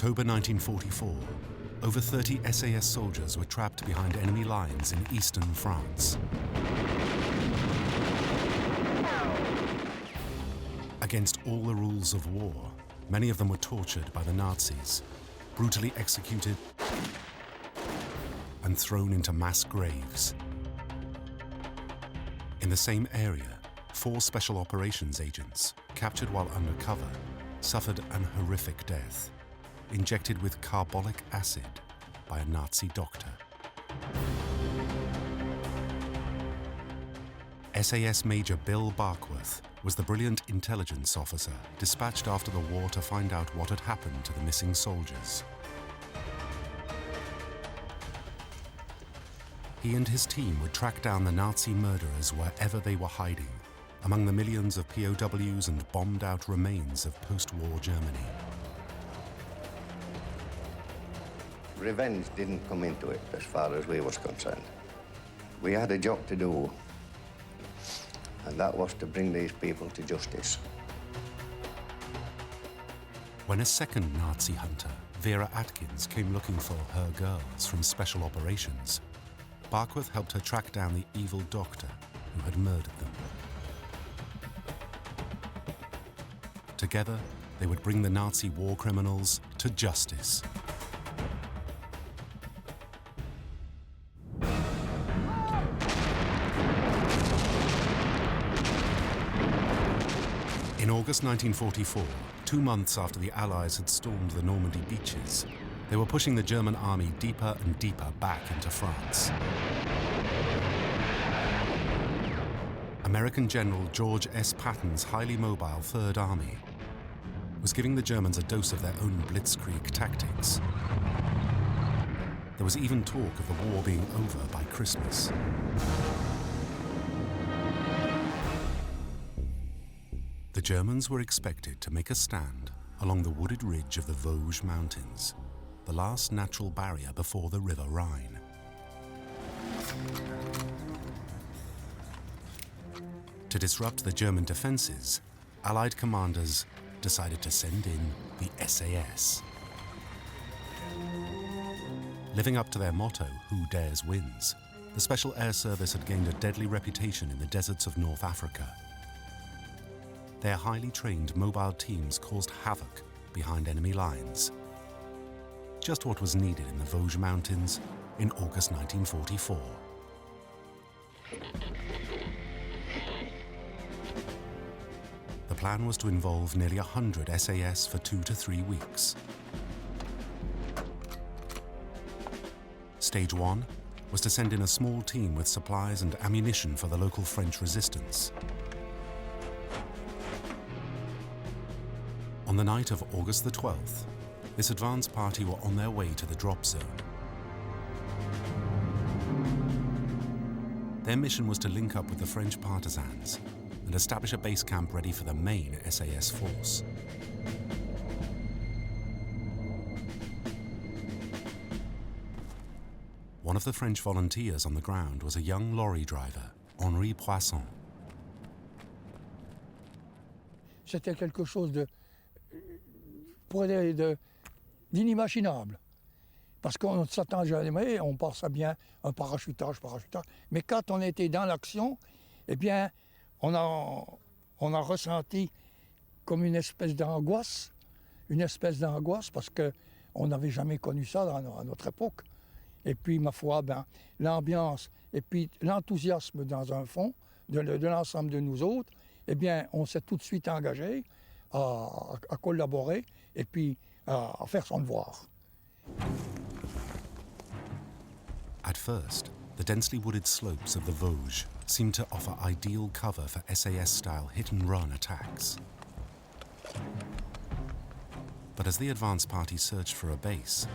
October 1944, over 30 SAS soldiers were trapped behind enemy lines in eastern France. Against all the rules of war, many of them were tortured by the Nazis, brutally executed, and thrown into mass graves. In the same area, 4 special operations agents, captured while undercover, suffered an horrific death, injected with carbolic acid by a Nazi doctor. SAS Major Bill Barkworth was the brilliant intelligence officer dispatched after the war to find out what had happened to the missing soldiers. He and his team would track down the Nazi murderers wherever they were hiding, among the millions of POWs and bombed-out remains of post-war Germany. Revenge didn't come into it as far as we was concerned. We had a job to do, and that was to bring these people to justice. When a second Nazi hunter, Vera Atkins, came looking for her girls from Special Operations, Barkworth helped her track down the evil doctor who had murdered them. Together, they would bring the Nazi war criminals to justice. In August 1944, 2 months after the Allies had stormed the Normandy beaches, they were pushing the German army deeper and deeper back into France. American General George S. Patton's highly mobile Third Army was giving the Germans a dose of their own blitzkrieg tactics. There was even talk of the war being over by Christmas. The Germans were expected to make a stand along the wooded ridge of the Vosges Mountains, the last natural barrier before the River Rhine. To disrupt the German defenses, Allied commanders decided to send in the SAS. Living up to their motto, "Who dares wins," the Special Air Service had gained a deadly reputation in the deserts of North Africa. Their highly trained mobile teams caused havoc behind enemy lines. Just what was needed in the Vosges Mountains in August 1944. The plan was to involve nearly 100 SAS for 2 to 3 weeks. Stage 1 was to send in a small team with supplies and ammunition for the local French resistance. On the night of August the 12th, this advance party were on their way to the drop zone. Their mission was to link up with the French partisans and establish a base camp ready for the main SAS force. One of the French volunteers on the ground was a young lorry driver, Henri Poisson. C'était quelque chose d'inimaginable. Parce qu'on ne s'attend jamais, on pense à bien un parachutage. Mais quand on était dans l'action, eh bien, on a ressenti comme une espèce d'angoisse parce qu'on n'avait jamais connu ça à notre époque. Et puis, ma foi, l'ambiance et puis l'enthousiasme dans un fond de l'ensemble de nous autres, eh bien, on s'est tout de suite engagé à collaborer et puis à faire son devoir. At first, the densely wooded slopes of the Vosges seemed to offer ideal cover for SAS-style hit-and-run attacks. But as the advance party searched for a base,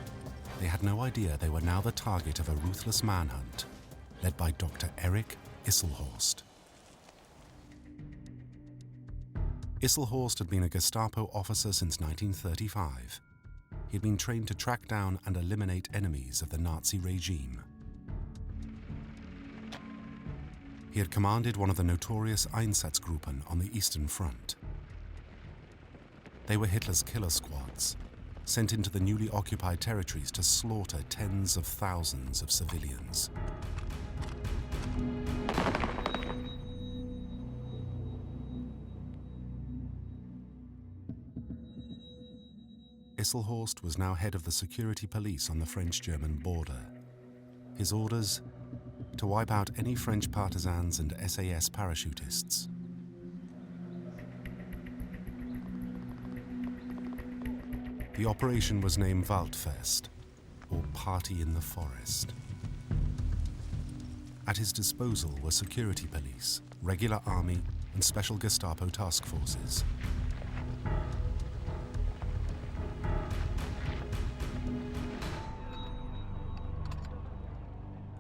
they had no idea they were now the target of a ruthless manhunt led by Dr. Erich Isselhorst. Isselhorst had been a Gestapo officer since 1935. He had been trained to track down and eliminate enemies of the Nazi regime. He had commanded one of the notorious Einsatzgruppen on the Eastern Front. They were Hitler's killer squads, sent into the newly occupied territories to slaughter tens of thousands of civilians. Isselhorst was now head of the security police on the French-German border. His orders? To wipe out any French partisans and SAS parachutists. The operation was named Waldfest, or Party in the Forest. At his disposal were security police, regular army, and special Gestapo task forces.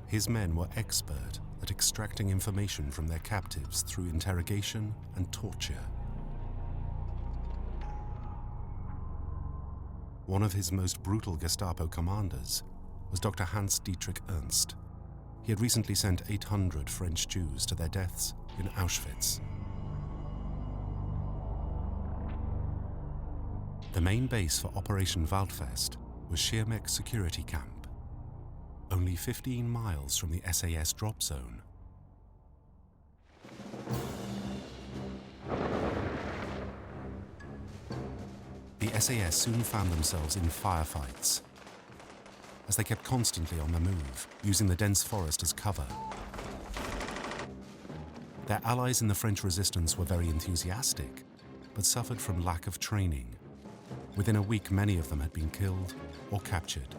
His men were expert at extracting information from their captives through interrogation and torture. One of his most brutal Gestapo commanders was Dr. Hans Dietrich Ernst. He had recently sent 800 French Jews to their deaths in Auschwitz. The main base for Operation Waldfest was Schirmeck Security Camp, only 15 miles from the SAS drop zone. The SAS soon found themselves in firefights, as they kept constantly on the move, using the dense forest as cover. Their allies in the French resistance were very enthusiastic, but suffered from lack of training. Within a week, many of them had been killed or captured.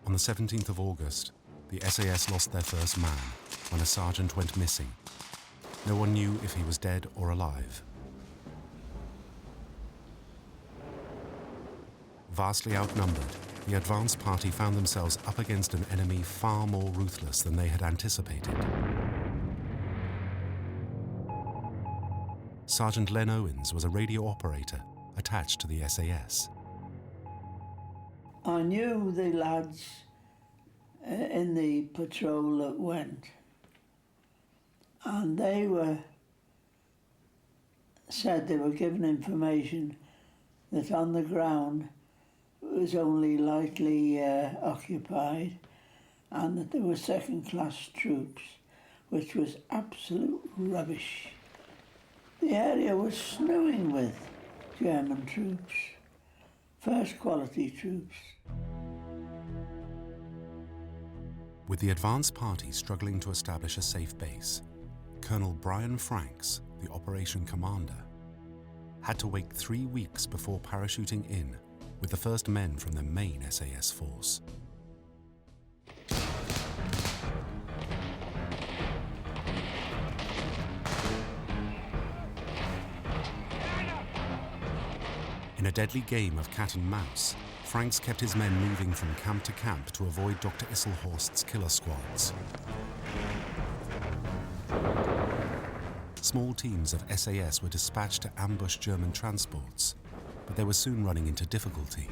On the 17th of August, the SAS lost their first man when a sergeant went missing. No one knew if he was dead or alive. Vastly outnumbered, the advance party found themselves up against an enemy far more ruthless than they had anticipated. Sergeant Len Owens was a radio operator attached to the SAS. I knew the lads in the patrol that went, and they said they were given information that on the ground it was only lightly occupied, and that there were second-class troops, which was absolute rubbish. The area was snowing with German troops, first-quality troops. With the advance party struggling to establish a safe base, Colonel Brian Franks, the operation commander, had to wait 3 weeks before parachuting in with the first men from the main SAS force. In a deadly game of cat and mouse, Franks kept his men moving from camp to camp to avoid Dr. Isselhorst's killer squads. Small teams of SAS were dispatched to ambush German transports, but they were soon running into difficulty.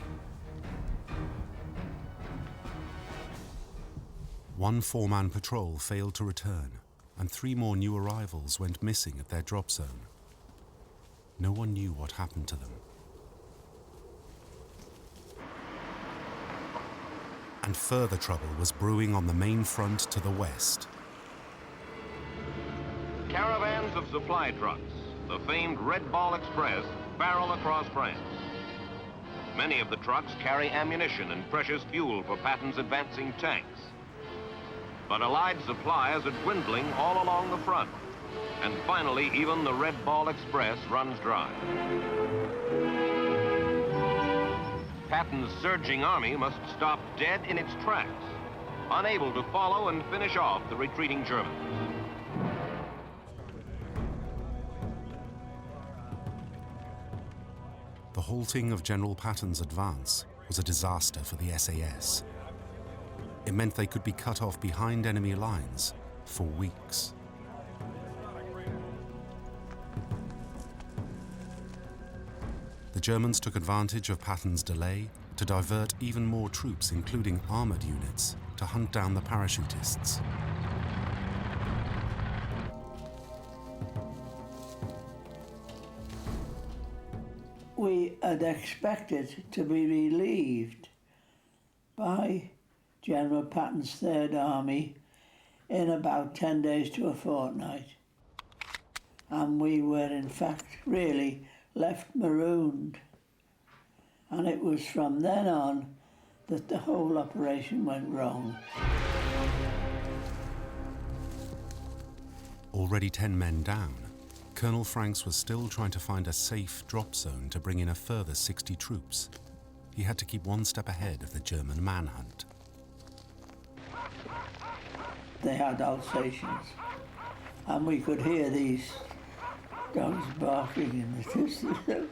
One four-man patrol failed to return, and 3 more new arrivals went missing at their drop zone. No one knew what happened to them. And further trouble was brewing on the main front to the west. Caravans of supply trucks, the famed Red Ball Express, barrel across France. Many of the trucks carry ammunition and precious fuel for Patton's advancing tanks. But Allied supplies are dwindling all along the front, and finally even the Red Ball Express runs dry. Patton's surging army must stop dead in its tracks, unable to follow and finish off the retreating Germans. The halting of General Patton's advance was a disaster for the SAS. It meant they could be cut off behind enemy lines for weeks. The Germans took advantage of Patton's delay to divert even more troops, including armored units, to hunt down the parachutists. we had expected to be relieved by General Patton's Third Army in about 10 days to a fortnight. And we were in fact really left marooned. And it was from then on that the whole operation went wrong. Already 10 men down, Colonel Franks was still trying to find a safe drop zone to bring in a further 60 troops. He had to keep one step ahead of the German manhunt. They had Alsatians, and we could hear these dogs barking in the distance.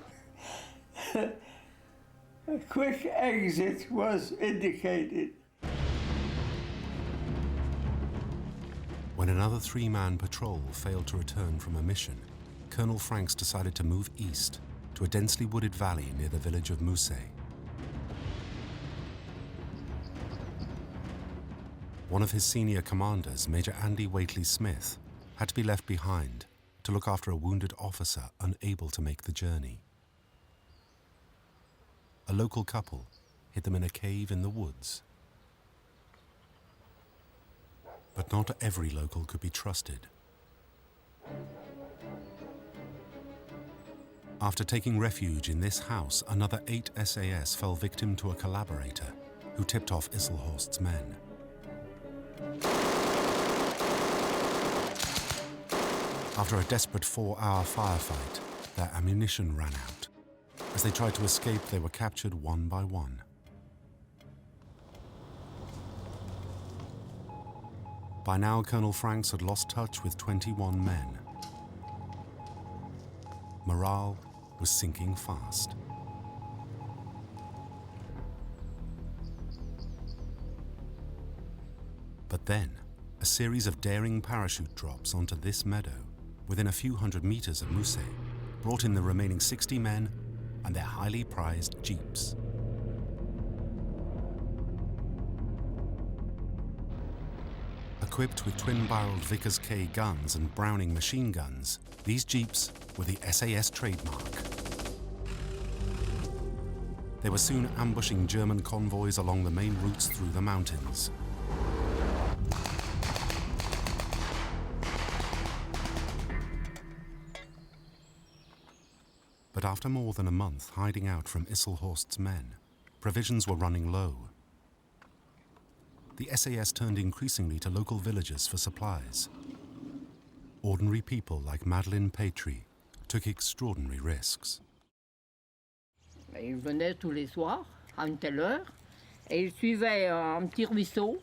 A quick exit was indicated. When another 3-man patrol failed to return from a mission, Colonel Franks decided to move east to a densely wooded valley near the village of Mousset. One of his senior commanders, Major Andy Waitley Smith, had to be left behind to look after a wounded officer unable to make the journey. A local couple hid them in a cave in the woods. But not every local could be trusted. After taking refuge in this house, another 8 SAS fell victim to a collaborator who tipped off Isselhorst's men. After a desperate 4-hour firefight, their ammunition ran out. As they tried to escape, they were captured one by one. By now, Colonel Franks had lost touch with 21 men. Morale was sinking fast. But then, a series of daring parachute drops onto this meadow, within a few hundred meters of Mousset, brought in the remaining 60 men and their highly prized jeeps. Equipped with twin-barreled Vickers K guns and Browning machine guns, these jeeps were the SAS trademark. They were soon ambushing German convoys along the main routes through the mountains. But after more than a month hiding out from Isselhorst's men, provisions were running low. The SAS turned increasingly to local villages for supplies. Ordinary people like Madeleine Patry took extraordinary risks. Ils venaient tous les soirs, à une telle heure, et ils suivaient un petit ruisseau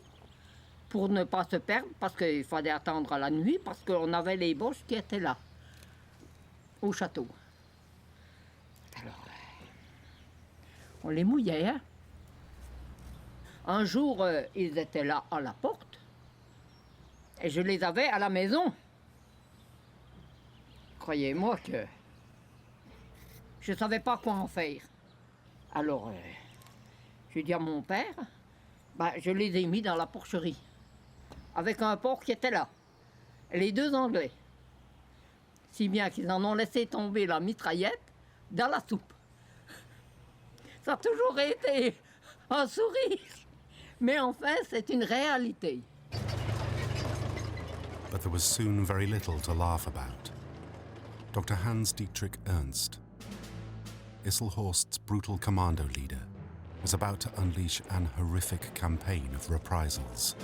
pour ne pas se perdre, parce qu'il fallait attendre la nuit, parce qu'on avait les boches qui étaient là, au château. Alors, on les mouillait, hein. Un jour, ils étaient là à la porte, et je les avais à la maison. Croyez-moi que je ne savais pas quoi en faire. Alors, j'ai dit à mon père, je les ai mis dans la porcherie, avec un porc qui était là, et les 2 Anglais. Si bien qu'ils en ont laissé tomber la mitraillette dans la soupe. Ça a toujours été un sourire. Mais enfin, c'est une réalité. But there was soon very little to laugh about. Dr. Hans Dietrich Ernst, Isselhorst's brutal commando leader, was about to unleash an horrific campaign of reprisals.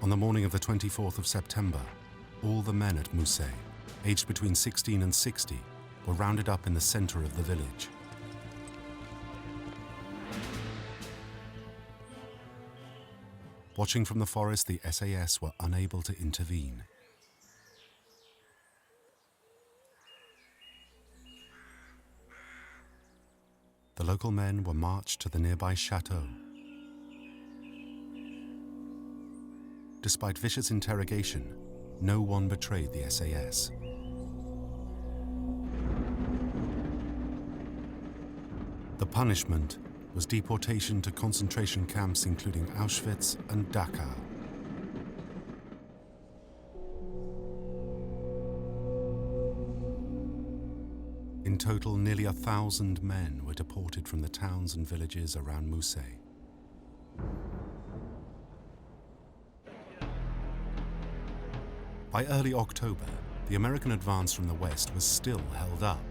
On the morning of the 24th of September, all the men at Mousset, aged between 16 and 60, were rounded up in the center of the village. Watching from the forest, the SAS were unable to intervene. The local men were marched to the nearby chateau. Despite vicious interrogation, no one betrayed the SAS. The punishment was deportation to concentration camps including Auschwitz and Dachau. In total, nearly 1,000 men were deported from the towns and villages around Mousset. By early October, the American advance from the west was still held up.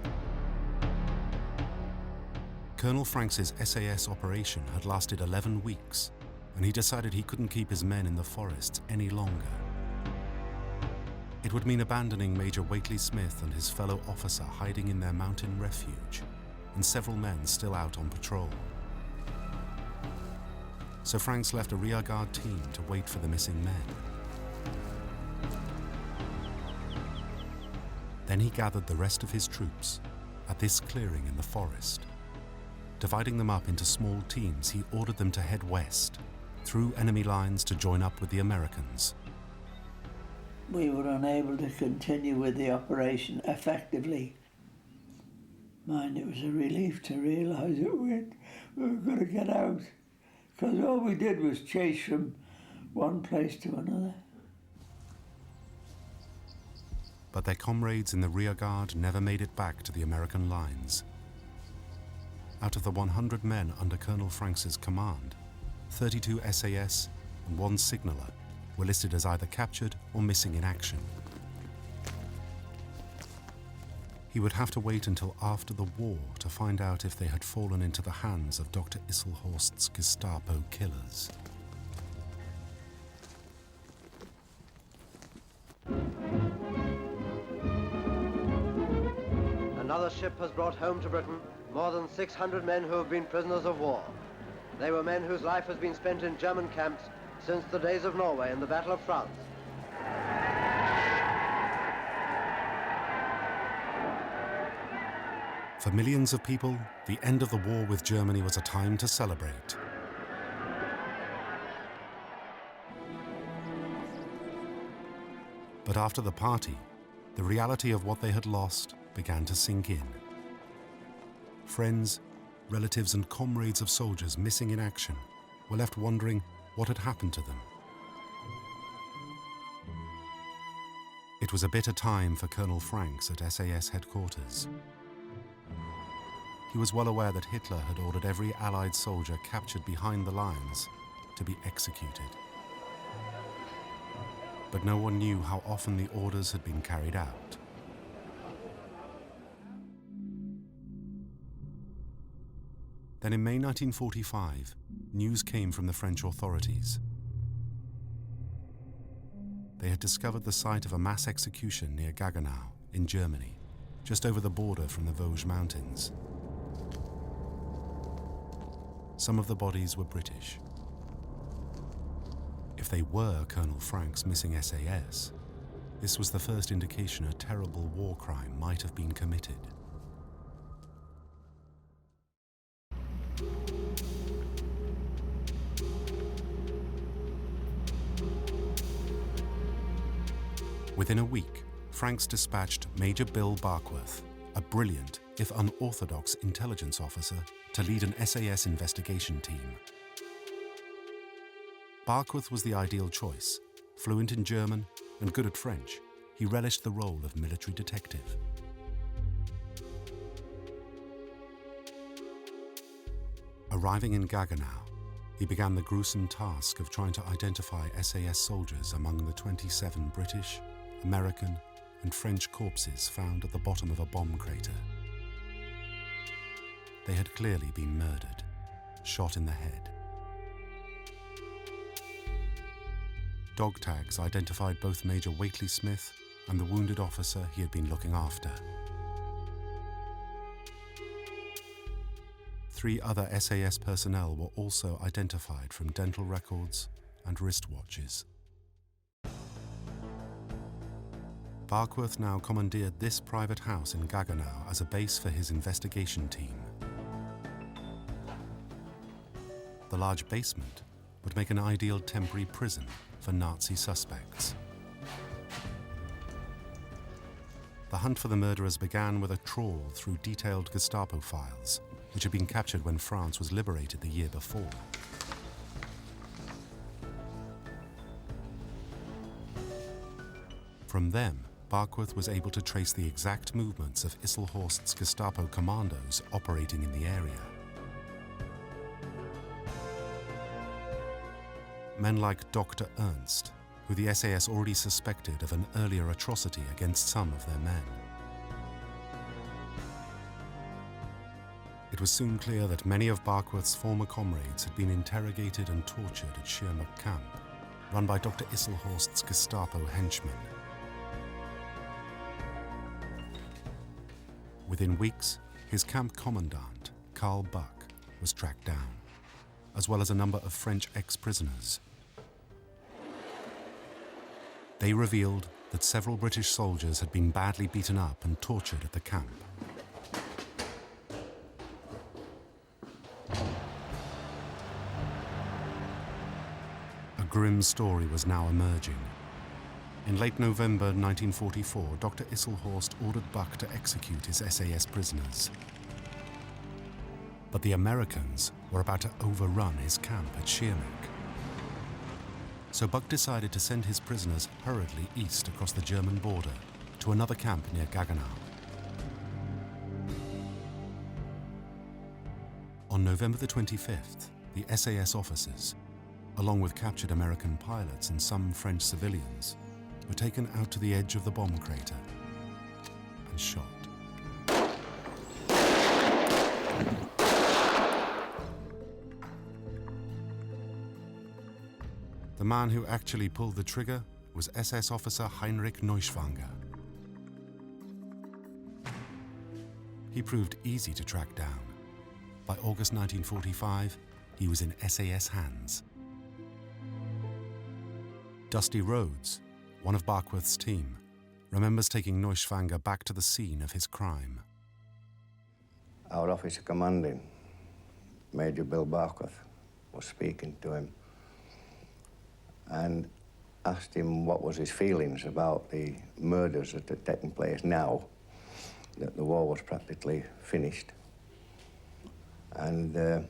Colonel Franks' SAS operation had lasted 11 weeks, and he decided he couldn't keep his men in the forests any longer. It would mean abandoning Major Whately Smith and his fellow officer hiding in their mountain refuge, and several men still out on patrol. So Franks left a rearguard team to wait for the missing men. Then he gathered the rest of his troops at this clearing in the forest. Dividing them up into small teams, he ordered them to head west, through enemy lines to join up with the Americans. We were unable to continue with the operation effectively. Mind, it was a relief to realise that we were going to get out, because all we did was chase from one place to another. But their comrades in the rearguard never made it back to the American lines. Out of the 100 men under Colonel Franks' command, 32 SAS and 1 signaller were listed as either captured or missing in action. He would have to wait until after the war to find out if they had fallen into the hands of Dr. Isselhorst's Gestapo killers. Another ship has brought home to Britain more than 600 men who have been prisoners of war. They were men whose life has been spent in German camps since the days of Norway and the Battle of France. For millions of people, the end of the war with Germany was a time to celebrate. But after the party, the reality of what they had lost began to sink in. Friends, relatives, and comrades of soldiers missing in action were left wondering what had happened to them. It was a bitter time for Colonel Franks at SAS headquarters. He was well aware that Hitler had ordered every Allied soldier captured behind the lines to be executed. But no one knew how often the orders had been carried out. Then in May 1945, news came from the French authorities. They had discovered the site of a mass execution near Gaggenau in Germany, just over the border from the Vosges Mountains. Some of the bodies were British. If they were Colonel Franks' missing SAS, this was the first indication a terrible war crime might have been committed. Within a week, Franks dispatched Major Bill Barkworth, a brilliant, if unorthodox intelligence officer, to lead an SAS investigation team. Barkworth was the ideal choice. Fluent in German and good at French, he relished the role of military detective. Arriving in Gaggenau, he began the gruesome task of trying to identify SAS soldiers among the 27 British, American, and French corpses found at the bottom of a bomb crater. They had clearly been murdered, shot in the head. Dog tags identified both Major Whately Smith and the wounded officer he had been looking after. 3 other SAS personnel were also identified from dental records and wristwatches. Barkworth now commandeered this private house in Gaggenau as a base for his investigation team. The large basement would make an ideal temporary prison for Nazi suspects. The hunt for the murderers began with a trawl through detailed Gestapo files, which had been captured when France was liberated the year before. From them, Barkworth was able to trace the exact movements of Isselhorst's Gestapo commandos operating in the area. Men like Dr. Ernst, who the SAS already suspected of an earlier atrocity against some of their men. It was soon clear that many of Barkworth's former comrades had been interrogated and tortured at Schirmeck camp, run by Dr. Isselhorst's Gestapo henchmen. Within weeks, his camp commandant, Karl Buck, was tracked down, as well as a number of French ex-prisoners. They revealed that several British soldiers had been badly beaten up and tortured at the camp. A grim story was now emerging. In late November 1944, Dr. Isselhorst ordered Buck to execute his SAS prisoners. But the Americans were about to overrun his camp at Schirmeck. So Buck decided to send his prisoners hurriedly east across the German border to another camp near Gaggenau. On November the 25th, the SAS officers, along with captured American pilots and some French civilians, were taken out to the edge of the bomb crater and shot. The man who actually pulled the trigger was SS officer Heinrich Neuschwanger. He proved easy to track down. By August 1945, he was in SAS hands. Dusty Rhodes, one of Barkworth's team, remembers taking Neuschwanger back to the scene of his crime. Our officer commanding, Major Bill Barkworth, was speaking to him and asked him what was his feelings about the murders that had taken place now that the war was practically finished. And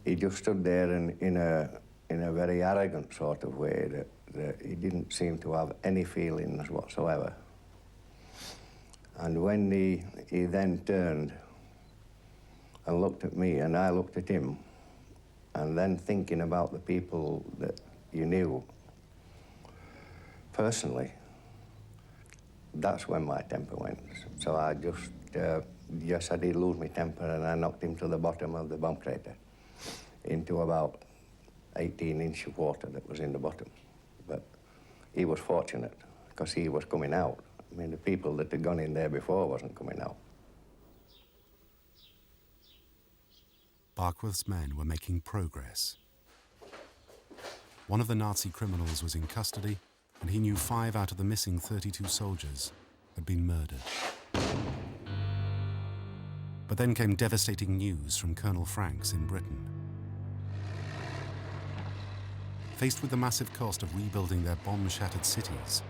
he just stood there and in a very arrogant sort of way that he didn't seem to have any feelings whatsoever. And when he then turned and looked at me and I looked at him, and then thinking about the people that you knew personally, that's when my temper went. So I just, yes, I did lose my temper and I knocked him to the bottom of the bomb crater into about 18 inch of water that was in the bottom. But he was fortunate because he was coming out. I mean, the people that had gone in there before wasn't coming out. Barkworth's men were making progress. One of the Nazi criminals was in custody, and he knew 5 out of the missing 32 soldiers had been murdered. But then came devastating news from Colonel Franks in Britain. Faced with the massive cost of rebuilding their bomb-shattered cities,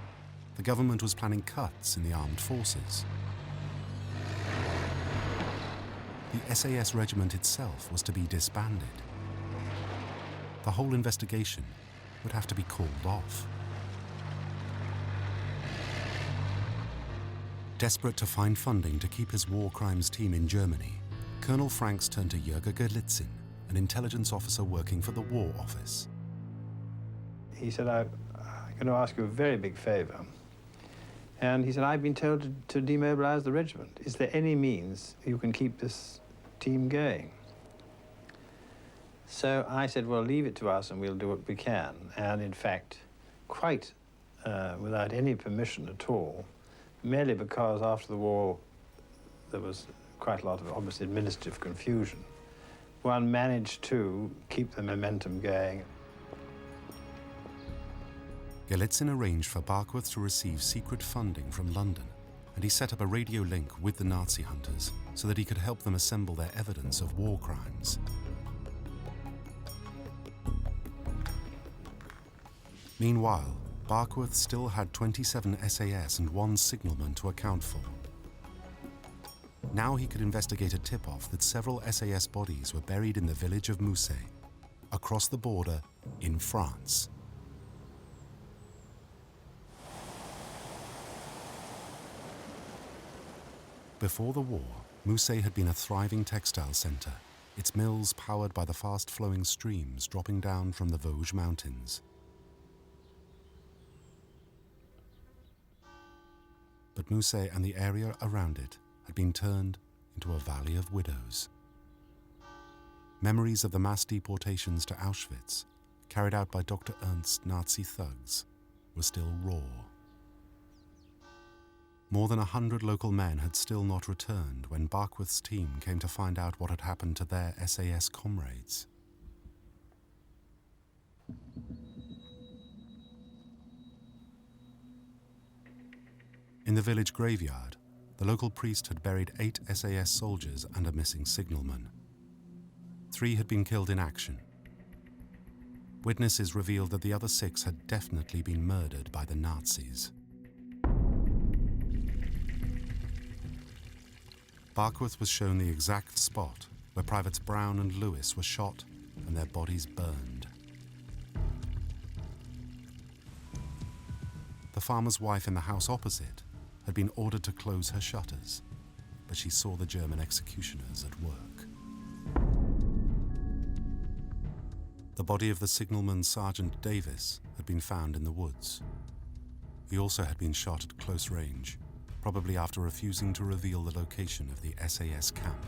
the government was planning cuts in the armed forces. The SAS regiment itself was to be disbanded. The whole investigation would have to be called off. Desperate to find funding to keep his war crimes team in Germany, Colonel Franks turned to Jürgen Gerlitzin, an intelligence officer working for the War Office. He said, I'm going to ask you a very big favor. And he said, I've been told to demobilize the regiment. Is there any means you can keep this team going? So I said, well, leave it to us and we'll do what we can. And in fact, quite without any permission at all, merely because after the war there was quite a lot of obvious administrative confusion, one managed to keep the momentum going. Gerlitzin arranged for Barkworth to receive secret funding from London, and he set up a radio link with the Nazi hunters so that he could help them assemble their evidence of war crimes. Meanwhile, Barkworth still had 27 SAS and 1 signalman to account for. Now he could investigate a tip-off that several SAS bodies were buried in the village of Mousset, across the border in France. before the war, Mousset had been a thriving textile centre, its mills powered by the fast-flowing streams dropping down from the Vosges Mountains. But Mousset and the area around it had been turned into a valley of widows. Memories of the mass deportations to Auschwitz, carried out by Dr. Ernst's Nazi thugs, were still raw. More than 100 local men had still not returned when Barkworth's team came to find out what had happened to their SAS comrades. In the village graveyard, the local priest had buried 8 SAS soldiers and a missing signalman. 3 had been killed in action. Witnesses revealed that the other 6 had definitely been murdered by the Nazis. Barkworth was shown the exact spot where Privates Brown and Lewis were shot and their bodies burned. The farmer's wife in the house opposite had been ordered to close her shutters, but she saw the German executioners at work. The body of the signalman Sergeant Davis had been found in the woods. He also had been shot at close range, probably after refusing to reveal the location of the SAS camp.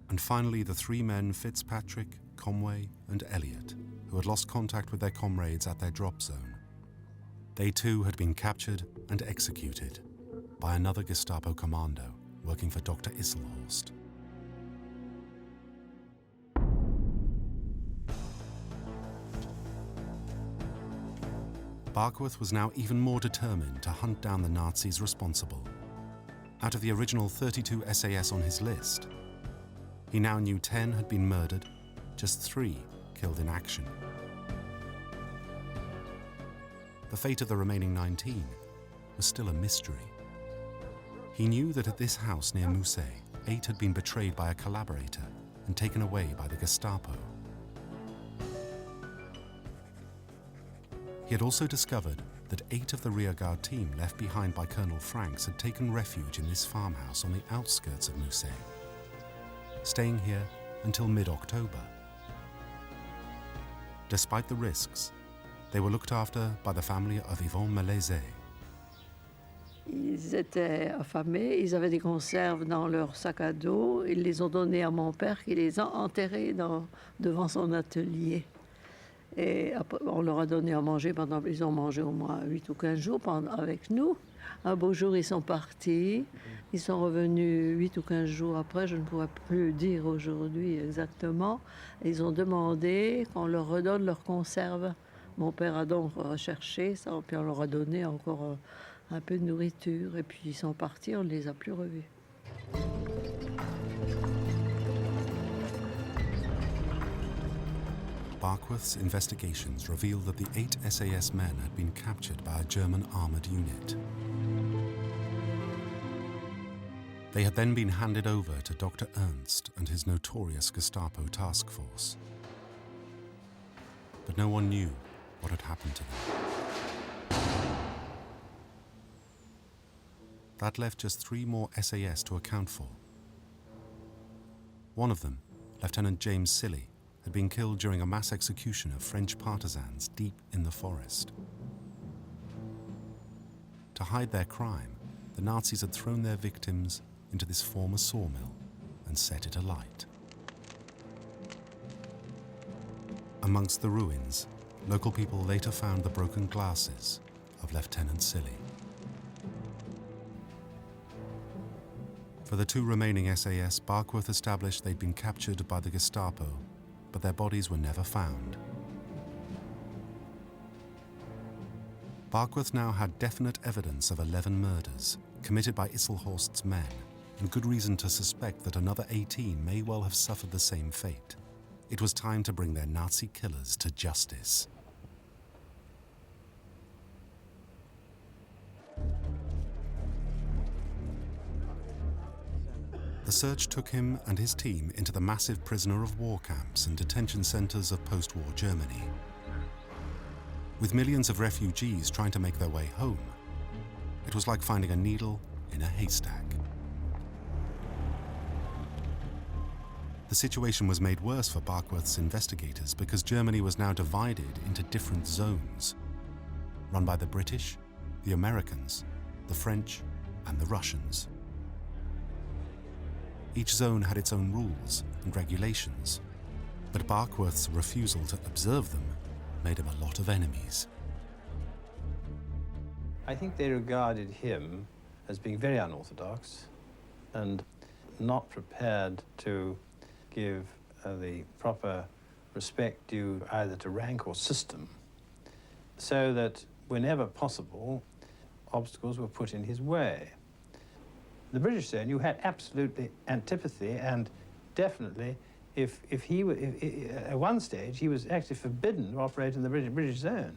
And finally, the 3 men Fitzpatrick, Conway, and Elliot, who had lost contact with their comrades at their drop zone. They too had been captured and executed by another Gestapo commando working for Dr. Isselhorst. Barkworth was now even more determined to hunt down the Nazis responsible. Out of the original 32 SAS on his list, he now knew 10 had been murdered, just 3 killed in action. The fate of the remaining 19 was still a mystery. He knew that at this house near Mousset, 8 had been betrayed by a collaborator and taken away by the Gestapo. He had also discovered that 8 of the rearguard team left behind by Colonel Franks had taken refuge in this farmhouse on the outskirts of Mousset, staying here until mid-October. Despite the risks, they were looked after by the family of Yvonne Malaisé. Ils étaient affamés, ils avaient des conserves dans leur sac à dos. Ils les ont données à mon père qui les a enterrés devant son atelier. Et après, on leur a donné à manger ils ont mangé au moins 8 ou 15 jours avec nous. Un beau jour, ils sont partis. Ils sont revenus 8 ou 15 jours après, je ne pourrais plus dire aujourd'hui exactement. Ils ont demandé qu'on leur redonne leurs conserves. Mon père a donc recherché ça, puis on leur a donné encore un peu de nourriture. Et puis ils sont partis, on ne les a plus revus. Barkworth's investigations revealed that the 8 SAS men had been captured by a German armoured unit. They had then been handed over to Dr. Ernst and his notorious Gestapo task force. But no one knew what had happened to them. That left just 3 more SAS to account for. One of them, Lieutenant James Silly, had been killed during a mass execution of French partisans deep in the forest. To hide their crime, the Nazis had thrown their victims into this former sawmill and set it alight. Amongst the ruins, local people later found the broken glasses of Lieutenant Silly. For the 2 remaining SAS, Barkworth established they'd been captured by the Gestapo, but their bodies were never found. Barkworth now had definite evidence of 11 murders committed by Isselhorst's men, and good reason to suspect that another 18 may well have suffered the same fate. It was time to bring their Nazi killers to justice. The search took him and his team into the massive prisoner of war camps and detention centers of post-war Germany. With millions of refugees trying to make their way home, it was like finding a needle in a haystack. The situation was made worse for Barkworth's investigators because Germany was now divided into different zones, run by the British, the Americans, the French, and the Russians. Each zone had its own rules and regulations, but Barkworth's refusal to observe them made him a lot of enemies. I think they regarded him as being very unorthodox and not prepared to give the proper respect due either to rank or system, so that whenever possible, obstacles were put in his way. The British zone, you had absolutely antipathy, and definitely, if he were, at one stage, he was actually forbidden to operate in the British zone.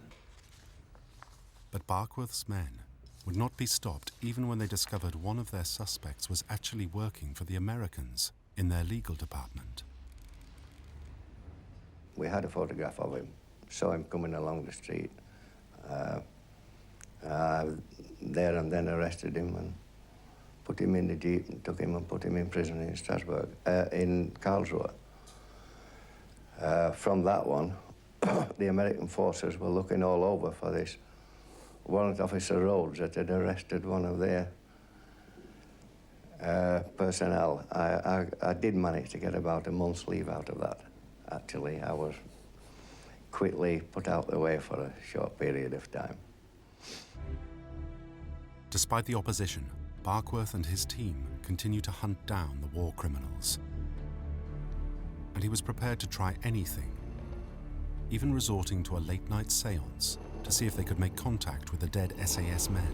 But Barkworth's men would not be stopped even when they discovered one of their suspects was actually working for the Americans in their legal department. We had a photograph of him, saw him coming along the street. There and then arrested him and put him in the jeep and took him and put him in prison in Strasbourg, in Karlsruhe. From that one, the American forces were looking all over for this warrant officer Rhodes that had arrested one of their personnel. I did manage to get about a month's leave out of that. Actually, I was quickly put out the way for a short period of time. Despite the opposition, Barkworth and his team continued to hunt down the war criminals. And he was prepared to try anything, even resorting to a late-night séance to see if they could make contact with the dead SAS men.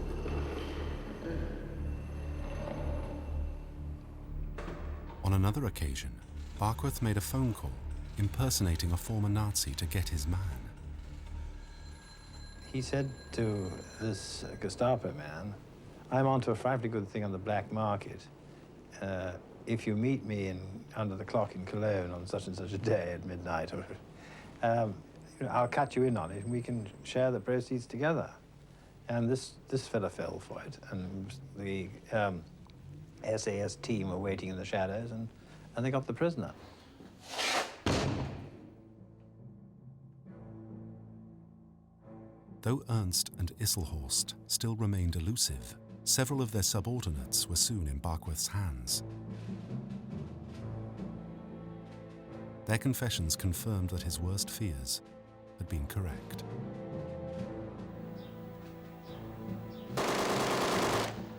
On another occasion, Barkworth made a phone call, impersonating a former Nazi to get his man. He said to this Gestapo man, "I'm onto a frightfully good thing on the black market. If you meet me under the clock in Cologne on such and such a day at midnight, I'll cut you in on it and we can share the proceeds together." And this fella fell for it, and the SAS team were waiting in the shadows, and they got the prisoner. Though Ernst and Isselhorst still remained elusive, several of their subordinates were soon in Barkworth's hands. Their confessions confirmed that his worst fears had been correct.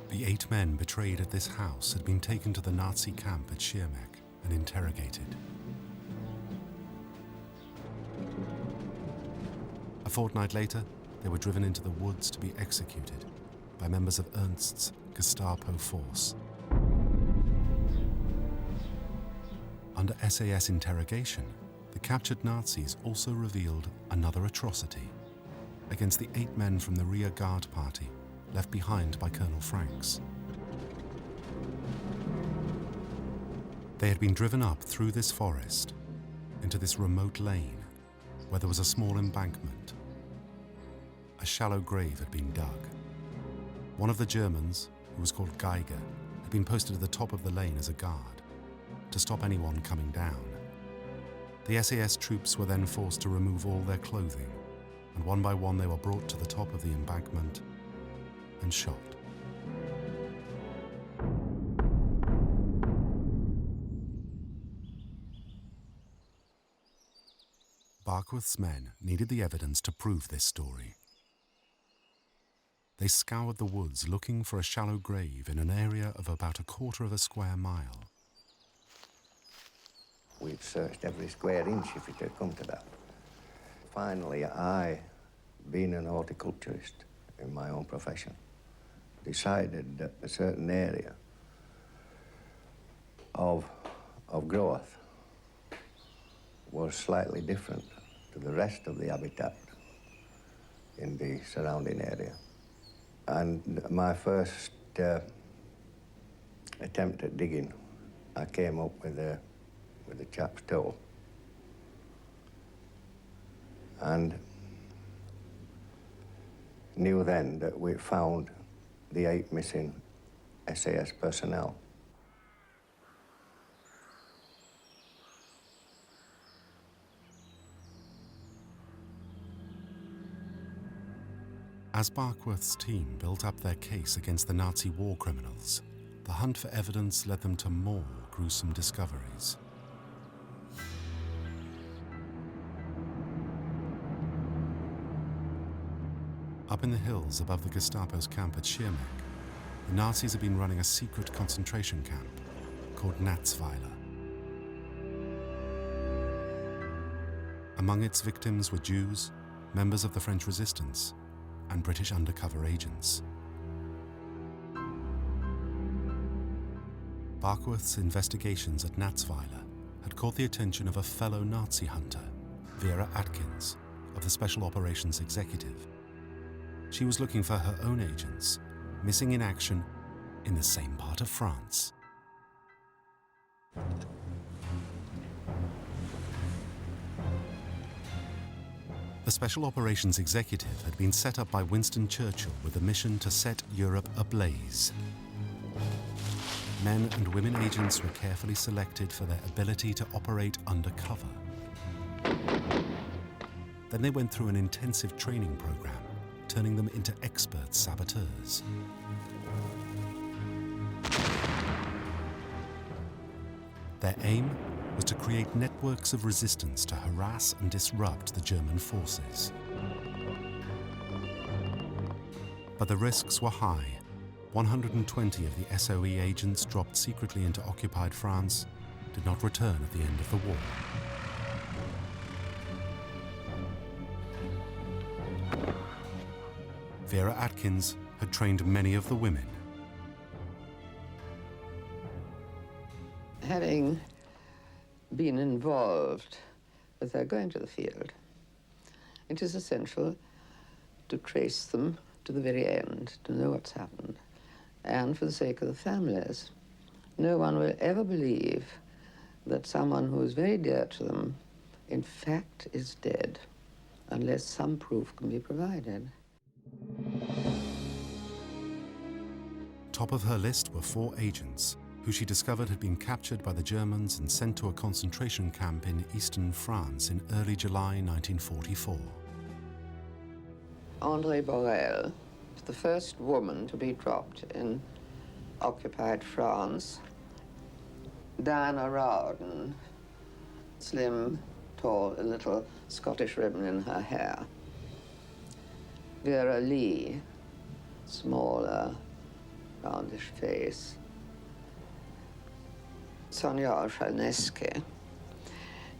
The 8 men betrayed at this house had been taken to the Nazi camp at Schirmeck and interrogated. A fortnight later, they were driven into the woods to be executed by members of Ernst's Gestapo force. Under SAS interrogation, the captured Nazis also revealed another atrocity against the 8 men from the rear guard party left behind by Colonel Franks. They had been driven up through this forest into this remote lane where there was a small embankment. A shallow grave had been dug. One of the Germans, who was called Geiger, had been posted at the top of the lane as a guard to stop anyone coming down. The SAS troops were then forced to remove all their clothing, and one by one they were brought to the top of the embankment and shot. Barkworth's men needed the evidence to prove this story. They scoured the woods looking for a shallow grave in an area of about a quarter of a square mile. We'd searched every square inch if it had come to that. Finally, I, being an horticulturist in my own profession, decided that a certain area of growth was slightly different to the rest of the habitat in the surrounding area. And my first attempt at digging, I came up with a chap's toe. And knew then that we found the 8 missing SAS personnel. As Barkworth's team built up their case against the Nazi war criminals, the hunt for evidence led them to more gruesome discoveries. Up in the hills above the Gestapo's camp at Schirmeck, the Nazis had been running a secret concentration camp called Natzweiler. Among its victims were Jews, members of the French resistance, and British undercover agents. Barkworth's investigations at Natzweiler had caught the attention of a fellow Nazi hunter, Vera Atkins, of the Special Operations Executive. She was looking for her own agents, missing in action in the same part of France. The Special Operations Executive had been set up by Winston Churchill with a mission to set Europe ablaze. Men and women agents were carefully selected for their ability to operate undercover. Then they went through an intensive training program, turning them into expert saboteurs. Their aim was to create networks of resistance to harass and disrupt the German forces. But the risks were high. 120 of the SOE agents dropped secretly into occupied France did not return at the end of the war. Vera Atkins had trained many of the women. Having been involved as they're going to the field, it is essential to trace them to the very end, to know what's happened. And for the sake of the families, no one will ever believe that someone who is very dear to them, in fact, is dead, unless some proof can be provided. Top of her list were 4 agents who she discovered had been captured by the Germans and sent to a concentration camp in eastern France in early July 1944. André Borel, the first woman to be dropped in occupied France. Diana Rowden, slim, tall, a little Scottish ribbon in her hair. Vera Lee, smaller, roundish face. Sonia Olshaneski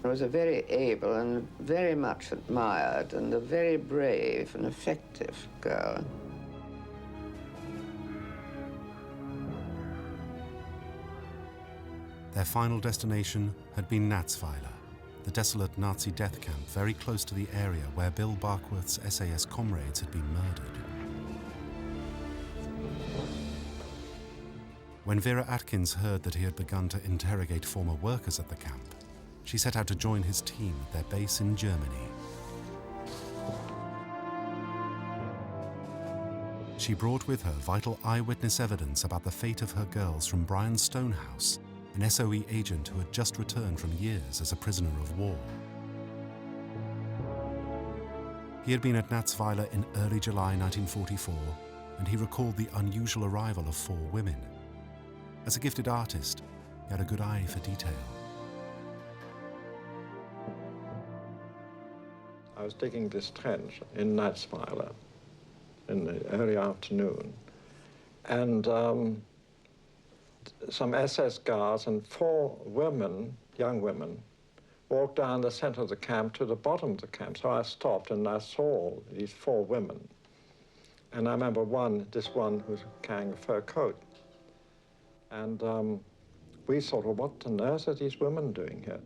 was a very able and very much admired and a very brave and effective girl. Their final destination had been Natzweiler, the desolate Nazi death camp very close to the area where Bill Barkworth's SAS comrades had been murdered. When Vera Atkins heard that he had begun to interrogate former workers at the camp, she set out to join his team at their base in Germany. She brought with her vital eyewitness evidence about the fate of her girls from Brian Stonehouse, an SOE agent who had just returned from years as a prisoner of war. He had been at Natzweiler in early July 1944, and he recalled the unusual arrival of 4 women. As a gifted artist, he had a good eye for detail. I was digging this trench in Natzweiler in the early afternoon, and some SS guards and 4 women, young women, walked down the center of the camp to the bottom of the camp. So I stopped and I saw these 4 women. And I remember this one who was carrying a fur coat. And we thought, well, what on earth are these women doing here?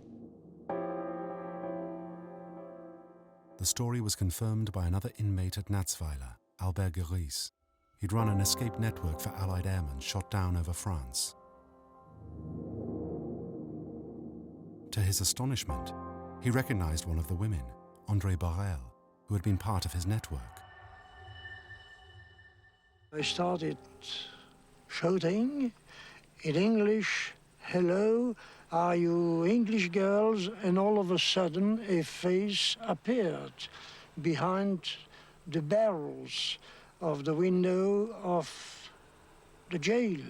The story was confirmed by another inmate at Natzweiler, Albert Geries. He'd run an escape network for Allied airmen shot down over France. To his astonishment, he recognized one of the women, André Borel, who had been part of his network. I started shouting in English, "Hello, are you English girls?" And all of a sudden a face appeared behind the barrels of the window of the jail.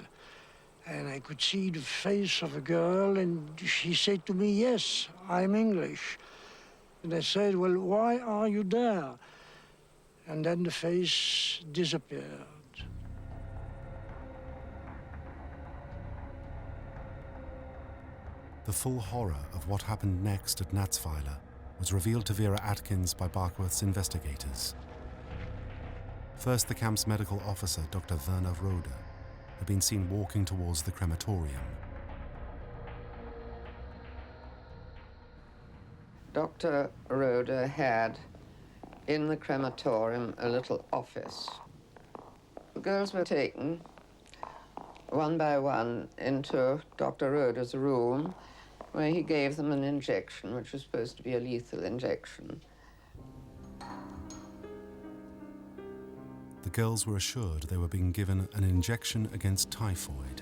And I could see the face of a girl, and she said to me, "Yes, I'm English." And I said, "Well, why are you there?" And then the face disappeared. The full horror of what happened next at Natzweiler was revealed to Vera Atkins by Barkworth's investigators. First, the camp's medical officer, Dr. Werner Rode, had been seen walking towards the crematorium. Dr. Rode had in the crematorium a little office. The girls were taken one by one into Dr. Rode's room, where he gave them an injection, which was supposed to be a lethal injection. The girls were assured they were being given an injection against typhoid,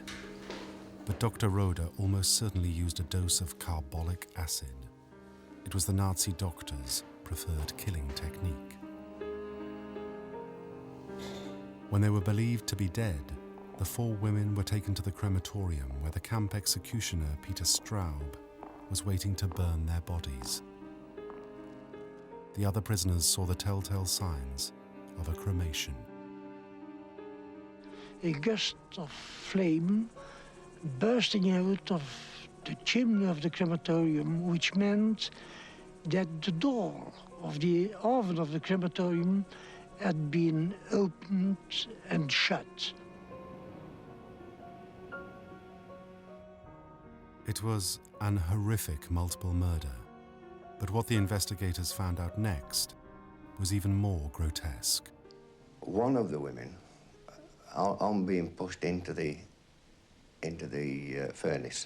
but Dr. Rode almost certainly used a dose of carbolic acid. It was the Nazi doctor's preferred killing technique. When they were believed to be dead, the 4 women were taken to the crematorium where the camp executioner, Peter Straub, was waiting to burn their bodies. The other prisoners saw the telltale signs of a cremation. A gust of flame bursting out of the chimney of the crematorium, which meant that the door of the oven of the crematorium had been opened and shut. It was an horrific multiple murder, but what the investigators found out next was even more grotesque. One of the women, on being pushed into the furnace,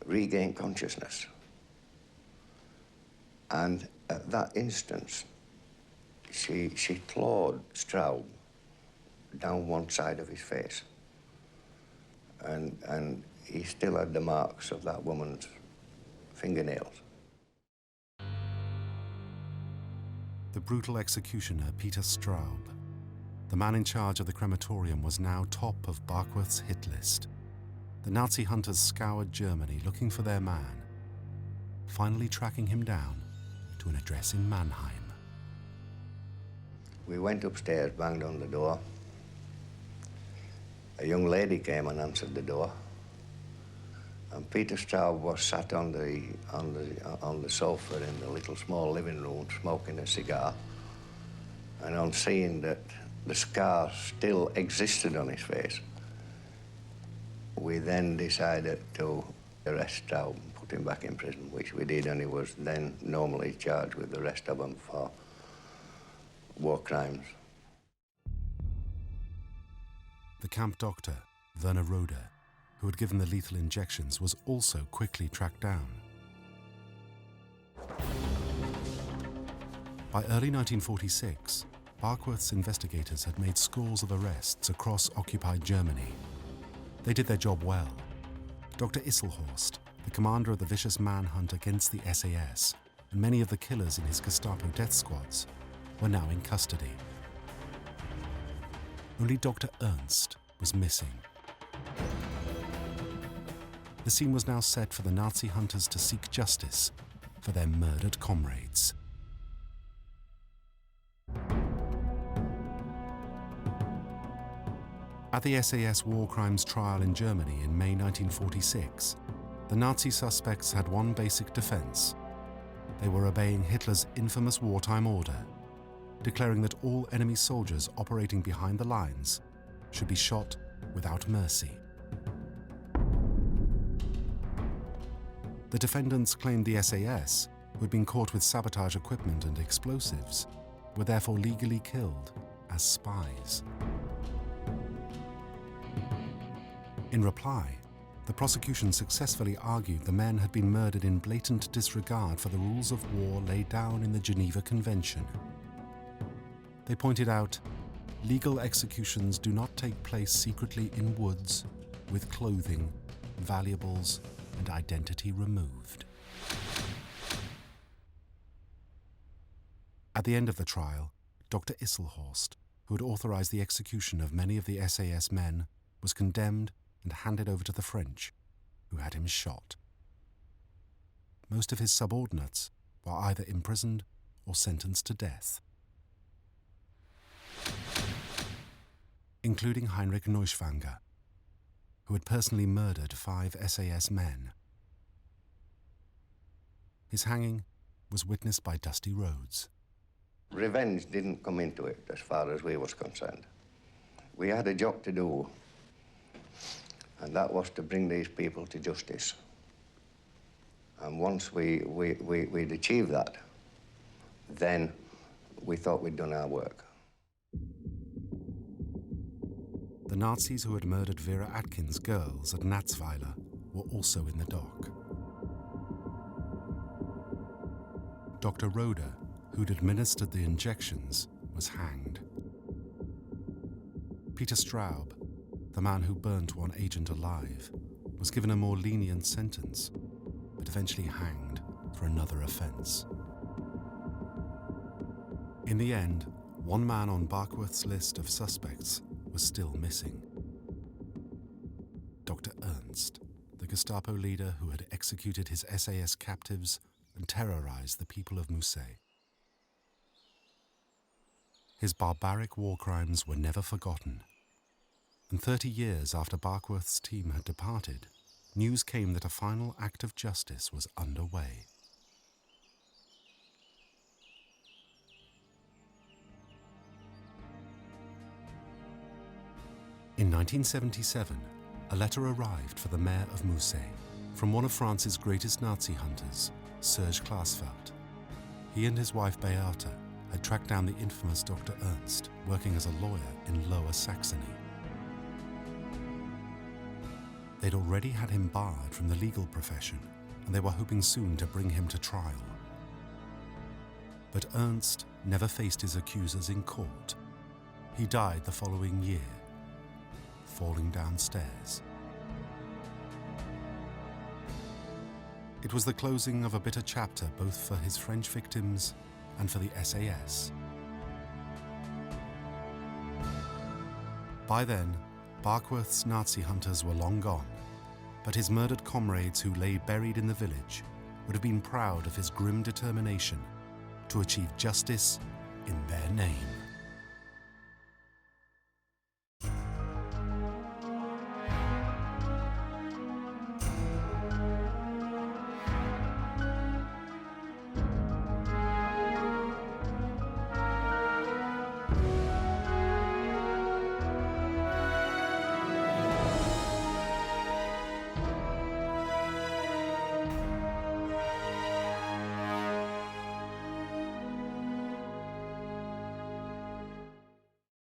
regained consciousness. And at that instance, she clawed Straub down one side of his face. And he still had the marks of that woman's fingernails. The brutal executioner, Peter Straub, the man in charge of the crematorium, was now top of Barkworth's hit list. The Nazi hunters scoured Germany looking for their man, finally tracking him down to an address in Mannheim. We went upstairs, banged on the door. A young lady came and answered the door. And Peter Straub was sat on the sofa in the little small living room smoking a cigar. And on seeing that the scar still existed on his face, we then decided to arrest Straub and put him back in prison, which we did, and he was then normally charged with the rest of them for war crimes. The camp doctor, Werner Rode, who had given the lethal injections, was also quickly tracked down. By early 1946, Barkworth's investigators had made scores of arrests across occupied Germany. They did their job well. Dr. Isselhorst, the commander of the vicious manhunt against the SAS, and many of the killers in his Gestapo death squads, were now in custody. Only Dr. Ernst was missing. The scene was now set for the Nazi hunters to seek justice for their murdered comrades. At the SAS war crimes trial in Germany in May 1946, the Nazi suspects had one basic defense. They were obeying Hitler's infamous wartime order, declaring that all enemy soldiers operating behind the lines should be shot without mercy. The defendants claimed the SAS, who had been caught with sabotage equipment and explosives, were therefore legally killed as spies. In reply, the prosecution successfully argued the men had been murdered in blatant disregard for the rules of war laid down in the Geneva Convention. They pointed out legal executions do not take place secretly in woods, with clothing, valuables, and identity removed. At the end of the trial, Dr. Isselhorst, who had authorized the execution of many of the SAS men, was condemned and handed over to the French, who had him shot. Most of his subordinates were either imprisoned or sentenced to death, including Heinrich Neuschwanger, who had personally murdered 5 SAS men. His hanging was witnessed by dusty roads. Revenge didn't come into it as far as we was concerned. We had a job to do, and that was to bring these people to justice. And once we'd achieved that, then we thought we'd done our work. The Nazis who had murdered Vera Atkins' girls at Natzweiler were also in the dock. Dr. Roeder, who'd administered the injections, was hanged. Peter Straub, the man who burnt one agent alive, was given a more lenient sentence, but eventually hanged for another offense. In the end, one man on Barkworth's list of suspects was still missing. Dr. Ernst, the Gestapo leader who had executed his SAS captives and terrorized the people of Musset. His barbaric war crimes were never forgotten, and 30 years after Barkworth's team had departed, news came that a final act of justice was underway. In 1977, a letter arrived for the mayor of Musset from one of France's greatest Nazi hunters, Serge Klaasveld. He and his wife Beate had tracked down the infamous Dr. Ernst, working as a lawyer in Lower Saxony. They'd already had him barred from the legal profession, and they were hoping soon to bring him to trial. But Ernst never faced his accusers in court. He died the following year, falling downstairs. It was the closing of a bitter chapter both for his French victims and for the SAS. By then, Barkworth's Nazi hunters were long gone, but his murdered comrades who lay buried in the village would have been proud of his grim determination to achieve justice in their name.